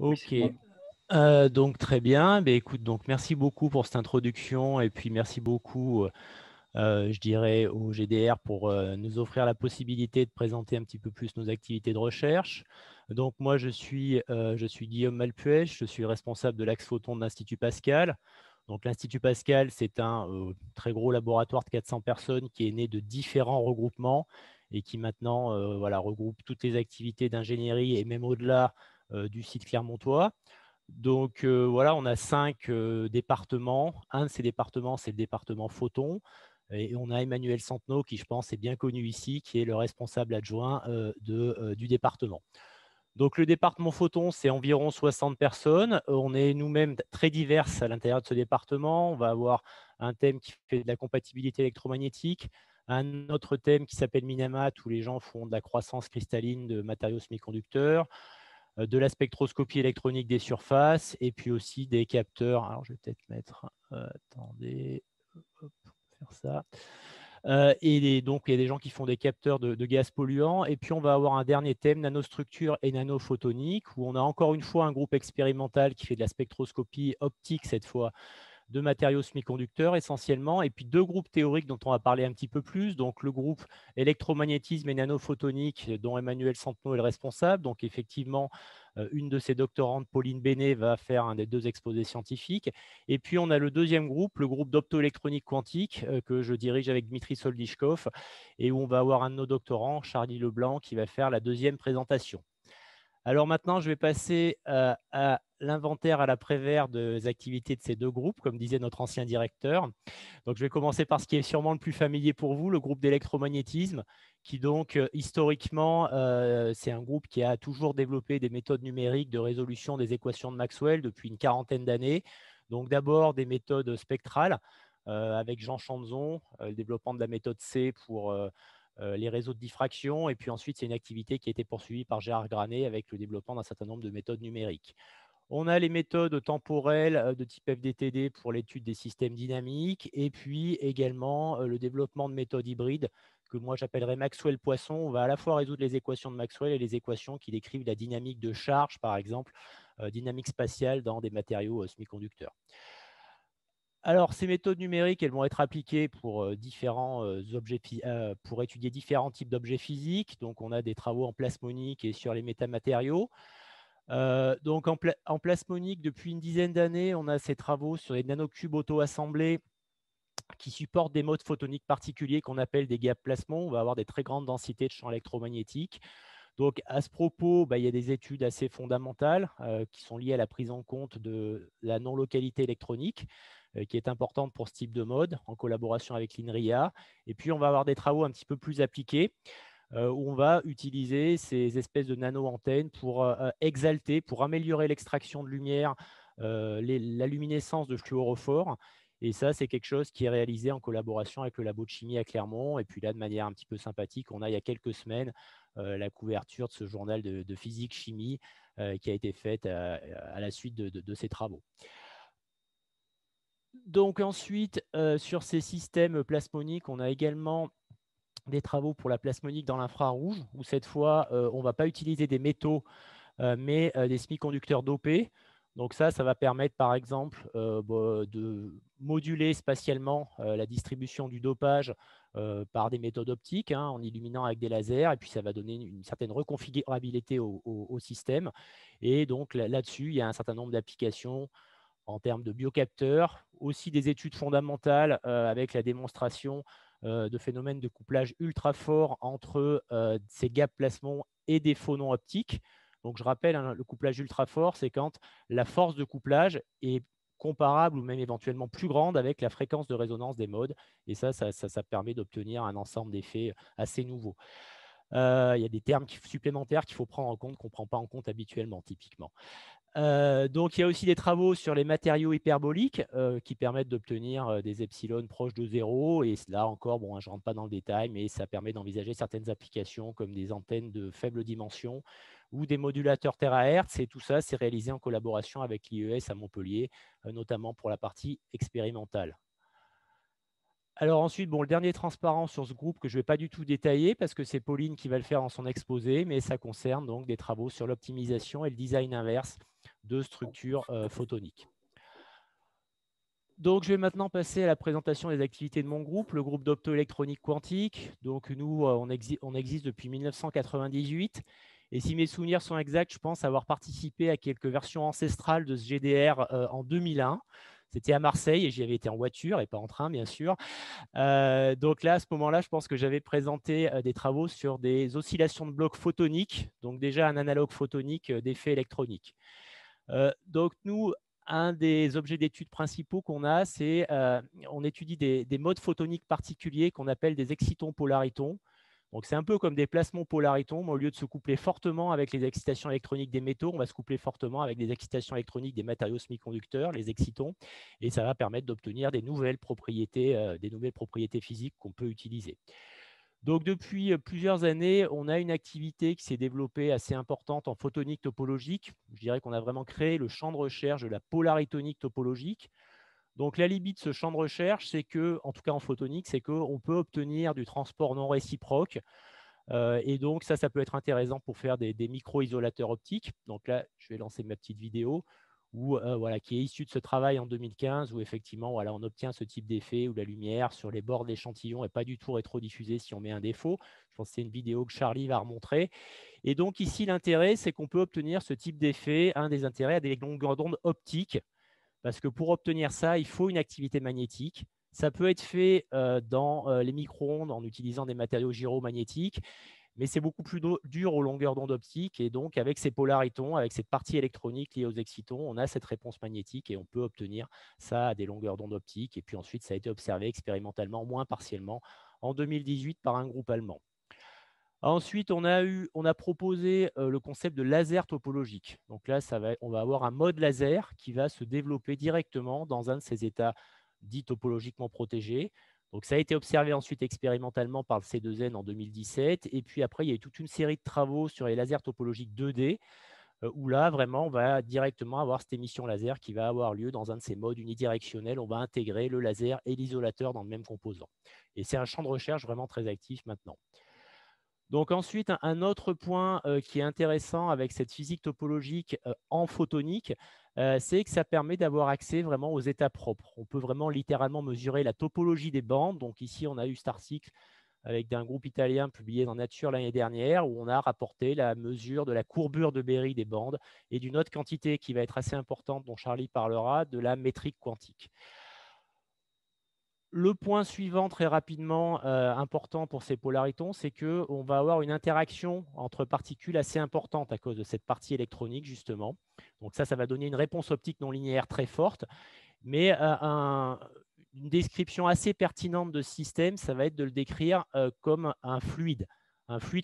Oui, Ok, c'est bon. donc très bien. Ben, écoute, donc merci beaucoup pour cette introduction et puis merci beaucoup, je dirais, au GDR pour nous offrir la possibilité de présenter un petit peu plus nos activités de recherche. Donc moi, je suis Guillaume Malpuech, je suis responsable de l'axe photon de l'Institut Pascal. Donc l'Institut Pascal, c'est un très gros laboratoire de 400 personnes qui est né de différents regroupements et qui maintenant voilà, regroupe toutes les activités d'ingénierie et même au-delà du site clermontois. Donc voilà, on a 5 départements. Un de ces départements, c'est le département photon. Et on a Emmanuel Santenot, qui je pense est bien connu ici, qui est le responsable adjoint du département. Donc le département photon, c'est environ 60 personnes. On est nous-mêmes très diverses à l'intérieur de ce département. On va avoir un thème qui fait de la compatibilité électromagnétique, un autre thème qui s'appelle Minamat, où les gens font de la croissance cristalline de matériaux semi-conducteurs, de la spectroscopie électronique des surfaces, et puis aussi des capteurs. Alors, je vais peut-être mettre, attendez, hop, faire ça. Donc, il y a des gens qui font des capteurs de gaz polluants. Et puis, on va avoir un dernier thème, nanostructure et nanophotonique, où on a encore une fois un groupe expérimental qui fait de la spectroscopie optique cette fois, de matériaux semi-conducteurs essentiellement, et puis 2 groupes théoriques dont on va parler un petit peu plus. Donc le groupe électromagnétisme et nanophotonique, dont Emmanuel Santenot est le responsable. Donc effectivement, une de ses doctorantes, Pauline Bénet, va faire un des 2 exposés scientifiques. Et puis on a le deuxième groupe, le groupe d'optoélectronique quantique, que je dirige avec Dmitri Soldychkov, et où on va avoir un de nos doctorants, Charlie Leblanc, qui va faire la deuxième présentation. Alors maintenant, je vais passer à l'inventaire à l'après-vert des activités de ces 2 groupes, comme disait notre ancien directeur. Donc, je vais commencer par ce qui est sûrement le plus familier pour vous, le groupe d'électromagnétisme, qui donc, historiquement, c'est un groupe qui a toujours développé des méthodes numériques de résolution des équations de Maxwell depuis une quarantaine d'années. Donc, d'abord, des méthodes spectrales, avec Jean Chanzon, le développement de la méthode C pour les réseaux de diffraction. Et puis ensuite, c'est une activité qui a été poursuivie par Gérard Granet avec le développement d'un certain nombre de méthodes numériques. On a les méthodes temporelles de type FDTD pour l'étude des systèmes dynamiques, et puis également le développement de méthodes hybrides que moi j'appellerais Maxwell-Poisson. On va à la fois résoudre les équations de Maxwell et les équations qui décrivent la dynamique de charge, par exemple, dynamique spatiale dans des matériaux semi-conducteurs. Alors, ces méthodes numériques, elles vont être appliquées pour pour étudier différents types d'objets physiques. Donc, on a des travaux en plasmonique et sur les métamatériaux. Donc, en plasmonique, depuis une dizaine d'années, on a ces travaux sur les nanocubes auto-assemblés qui supportent des modes photoniques particuliers qu'on appelle des gaps plasmons. On va avoir des très grandes densités de champs électromagnétiques. Donc, à ce propos, il y a des études assez fondamentales qui sont liées à la prise en compte de la non-localité électronique, qui est importante pour ce type de mode, en collaboration avec l'INRIA. Et puis, on va avoir des travaux un petit peu plus appliqués, où on va utiliser ces espèces de nano-antennes pour exalter, pour améliorer l'extraction de lumière, la luminescence de fluorophores. Et ça, c'est quelque chose qui est réalisé en collaboration avec le labo de chimie à Clermont. Et puis là, de manière un petit peu sympathique, on a il y a quelques semaines la couverture de ce journal de physique-chimie qui a été faite à la suite de ces travaux. Donc ensuite, sur ces systèmes plasmoniques, on a également des travaux pour la plasmonique dans l'infrarouge, où cette fois, on ne va pas utiliser des métaux, mais des semi-conducteurs dopés. Donc ça va permettre, par exemple, de moduler spatialement la distribution du dopage par des méthodes optiques, en illuminant avec des lasers, et puis ça va donner une certaine reconfigurabilité au système. Et donc là-dessus, il y a un certain nombre d'applications en termes de biocapteurs, aussi des études fondamentales avec la démonstration de phénomènes de couplage ultra forts entre ces gaps plasmons et des phonons optiques. Donc je rappelle, le couplage ultra fort, c'est quand la force de couplage est comparable ou même éventuellement plus grande avec la fréquence de résonance des modes. Et ça permet d'obtenir un ensemble d'effets assez nouveaux. Il y a des termes supplémentaires qu'il faut prendre en compte, qu'on ne prend pas en compte habituellement, typiquement. Donc, il y a aussi des travaux sur les matériaux hyperboliques qui permettent d'obtenir des epsilon proches de zéro. Et là encore, bon, je ne rentre pas dans le détail, mais ça permet d'envisager certaines applications comme des antennes de faible dimension ou des modulateurs terahertz. Et tout ça, c'est réalisé en collaboration avec l'IES à Montpellier, notamment pour la partie expérimentale. Alors ensuite, bon, le dernier transparent sur ce groupe que je ne vais pas du tout détailler parce que c'est Pauline qui va le faire dans son exposé, mais ça concerne donc des travaux sur l'optimisation et le design inverse de structures photoniques. Donc, je vais maintenant passer à la présentation des activités de mon groupe, le groupe d'optoélectronique quantique. Donc, nous, on existe depuis 1998. Et si mes souvenirs sont exacts, je pense avoir participé à quelques versions ancestrales de ce GDR en 2001. C'était à Marseille et j'y avais été en voiture et pas en train, bien sûr. Donc là, à ce moment-là, je pense que j'avais présenté des travaux sur des oscillations de blocs photoniques, donc déjà un analogue photonique d'effet électronique. Donc nous, un des objets d'étude principaux qu'on a, c'est on étudie des modes photoniques particuliers qu'on appelle des excitons polaritons. Donc c'est un peu comme des plasmons polaritons, mais au lieu de se coupler fortement avec les excitations électroniques des métaux, on va se coupler fortement avec les excitations électroniques des matériaux semi-conducteurs, les excitons, et ça va permettre d'obtenir des nouvelles propriétés physiques qu'on peut utiliser. Donc, depuis plusieurs années, on a une activité qui s'est développée assez importante en photonique topologique. Je dirais qu'on a vraiment créé le champ de recherche de la polaritonique topologique. Donc, la limite de ce champ de recherche, c'est que, en tout cas en photonique, c'est qu'on peut obtenir du transport non réciproque. Et donc, ça peut être intéressant pour faire des micro-isolateurs optiques. Donc là, je vais lancer ma petite vidéo qui est issue de ce travail en 2015 où effectivement, voilà, on obtient ce type d'effet où la lumière sur les bords de l'échantillon n'est pas du tout rétrodiffusée si on met un défaut. Je pense que c'est une vidéo que Charlie va remontrer. Et donc ici, l'intérêt, c'est qu'on peut obtenir ce type d'effet. Un des intérêts à des longueurs d'onde optiques, parce que pour obtenir ça, il faut une activité magnétique. Ça peut être fait dans les micro-ondes en utilisant des matériaux gyromagnétiques, mais c'est beaucoup plus dur aux longueurs d'onde optiques. Et donc, avec ces polaritons, avec cette partie électronique liée aux excitons, on a cette réponse magnétique et on peut obtenir ça à des longueurs d'onde optiques. Et puis ensuite, ça a été observé expérimentalement, moins partiellement, en 2018 par un groupe allemand. Ensuite, on a proposé le concept de laser topologique. Donc là, on va avoir un mode laser qui va se développer directement dans un de ces états dits topologiquement protégés. Donc ça a été observé ensuite expérimentalement par le C2N en 2017. Et puis après, il y a eu toute une série de travaux sur les lasers topologiques 2D, où là, vraiment, on va directement avoir cette émission laser qui va avoir lieu dans un de ces modes unidirectionnels. On va intégrer le laser et l'isolateur dans le même composant. Et c'est un champ de recherche vraiment très actif maintenant. Donc ensuite, un autre point qui est intéressant avec cette physique topologique en photonique, c'est que ça permet d'avoir accès vraiment aux états propres. On peut vraiment littéralement mesurer la topologie des bandes. Donc ici, on a eu cet article avec un groupe italien publié dans Nature l'année dernière où on a rapporté la mesure de la courbure de Berry des bandes et d'une autre quantité qui va être assez importante, dont Charlie parlera, de la métrique quantique. Le point suivant, très rapidement, important pour ces polaritons, c'est qu'on va avoir une interaction entre particules assez importante à cause de cette partie électronique, justement. Donc ça va donner une réponse optique non linéaire très forte. Mais une description assez pertinente de ce système, ça va être de le décrire comme un fluide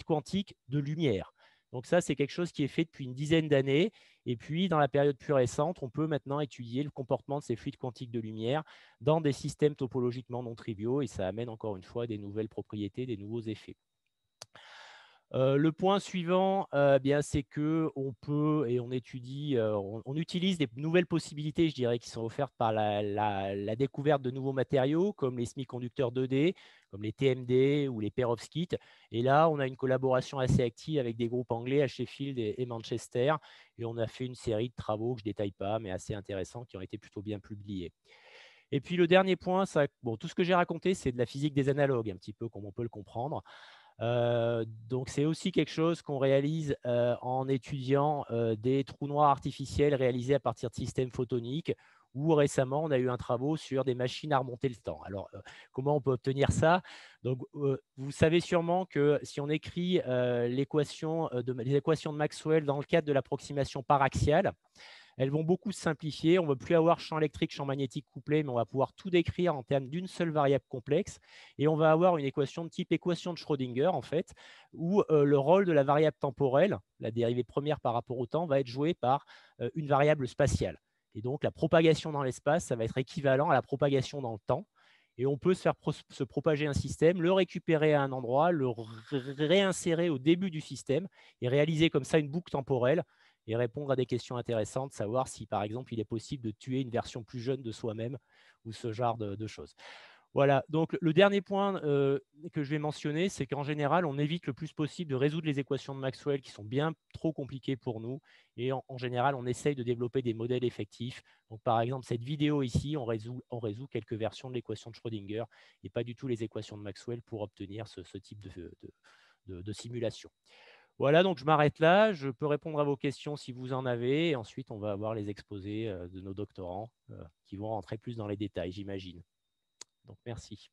quantique de lumière. Donc ça, c'est quelque chose qui est fait depuis une dizaine d'années. Et puis, dans la période plus récente, on peut maintenant étudier le comportement de ces fluides quantiques de lumière dans des systèmes topologiquement non triviaux. Et ça amène encore une fois des nouvelles propriétés, des nouveaux effets. Le point suivant, c'est qu'on peut et on étudie, on utilise des nouvelles possibilités, je dirais, qui sont offertes par la découverte de nouveaux matériaux comme les semi-conducteurs 2D, comme les TMD ou les perovskites. Et là, on a une collaboration assez active avec des groupes anglais à Sheffield et Manchester. Et on a fait une série de travaux que je ne détaille pas, mais assez intéressants, qui ont été plutôt bien publiés. Et puis le dernier point, tout ce que j'ai raconté, c'est de la physique des analogues, un petit peu comme on peut le comprendre. Donc, c'est aussi quelque chose qu'on réalise en étudiant des trous noirs artificiels réalisés à partir de systèmes photoniques, où récemment, on a eu un travail sur des machines à remonter le temps. Alors, comment on peut obtenir ça? Donc, vous savez sûrement que si on écrit les équations de Maxwell dans le cadre de l'approximation paraxiale, elles vont beaucoup se simplifier. On ne va plus avoir champ électrique, champ magnétique couplé, mais on va pouvoir tout décrire en termes d'une seule variable complexe. Et on va avoir une équation de type équation de Schrödinger, en fait, où le rôle de la variable temporelle, la dérivée première par rapport au temps, va être joué par une variable spatiale. Et donc, la propagation dans l'espace, ça va être équivalent à la propagation dans le temps. Et on peut se propager un système, le récupérer à un endroit, le réinsérer au début du système et réaliser comme ça une boucle temporelle et répondre à des questions intéressantes, savoir si, par exemple, il est possible de tuer une version plus jeune de soi-même ou ce genre de choses. Voilà, donc le dernier point que je vais mentionner, c'est qu'en général, on évite le plus possible de résoudre les équations de Maxwell qui sont bien trop compliquées pour nous. Et en général, on essaye de développer des modèles effectifs. Donc, par exemple, cette vidéo ici, on résout quelques versions de l'équation de Schrödinger et pas du tout les équations de Maxwell pour obtenir ce type de simulation. Voilà, donc je m'arrête là. Je peux répondre à vos questions si vous en avez. Et ensuite, on va avoir les exposés de nos doctorants qui vont rentrer plus dans les détails, j'imagine. Donc, merci.